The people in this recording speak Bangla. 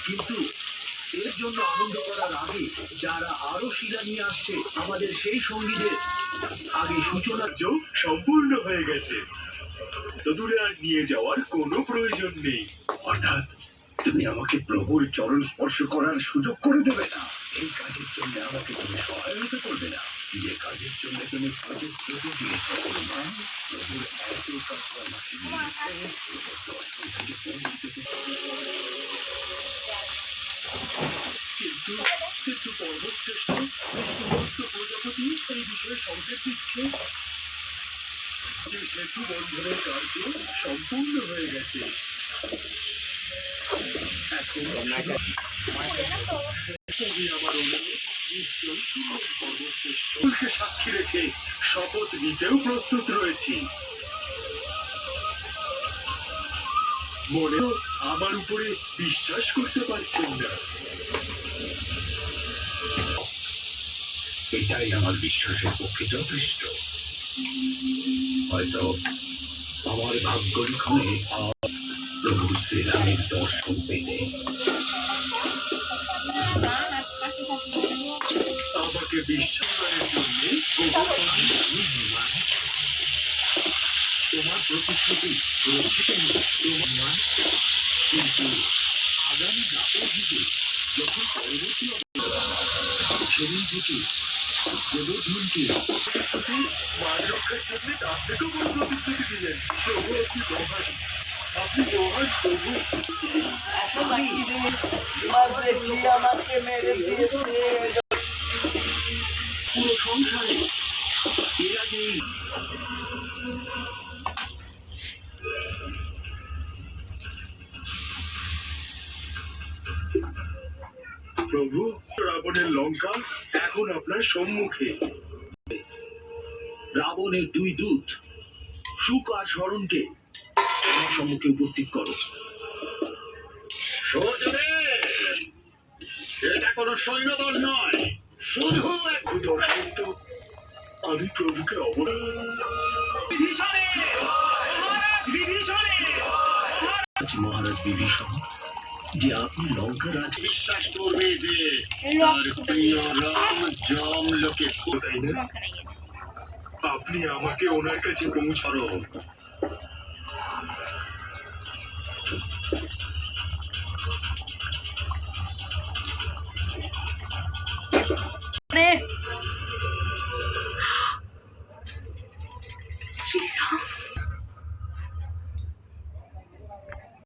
কিন্তু এর জন্য আনন্দ করার আগে যারা আরো শিলা নিয়ে আসছে আমাদের সেই সঙ্গীদের আগে সূচনা সম্পূর্ণ হয়ে গেছে। তো দূরে আর নিয়ে যাওয়ার কোনো প্রয়োজন নেই। অর্থাৎ তুমি আমাকে প্রভুর চরণ স্পর্শ করার সুযোগ করে দেবে না। এই কাজের জন্য আমাকে তুমি সহায়তা করবে না। যে কাজের জন্য তুমি কাজের প্রতিদিন প্রভুর এত কাছে আমাকে কিন্তু পর্বতশ্রেষ্ঠ সমস্ত প্রজাপতি এই বিষয়ে সংকেত দিচ্ছে যে সেতু বন্ধনের কার্য সম্পূর্ণ হয়ে গেছে। এখন আমার অনুরোধ পর্বতশ্রেষ্ঠকে সাক্ষী রেখে শপথ নিতেও প্রস্তুত রয়েছি। মনেও আমার উপরে বিশ্বাস করতে পারছেন না। এটাই আমার বিশ্বাসের পক্ষে যথেষ্ট। হয়তো আমার ভাগ্য লিখনে প্রভু শ্রীরামের দর্শন পেতে আমাকে বিশ্বাসের জন্য তোমার প্রতিশ্রুতি তোমার কিন্তু আগামী দাপর যুগে যখন পরবর্তী সেদিন থেকে প্রবোধনকে মান রক্ষার জন্য তার থেকেও বড় প্রতিশ্রুতি দিলেন। প্রভু আপনি মহান, আপনি মহান প্রভু। পুরো সংসারে এর আগেই প্রভু রাবণের লঙ্কা এখন আপনার সম্মুখে। রাবণের দুই দূত শুক আর স্মরণকে আমার সম্মুখে উপস্থিত করো। এটা কোনো সৈন্যদল নয়, শুধু এক দর্শিত। আমি প্রভুকে মহারাজ বিভীষণ যে আপনি লঙ্কা রাজ বিশ্বাস করবে যে তার প্রিয় রাম জম লোকে তাই না? আপনি আমাকে ওনার কাছে পৌঁছানো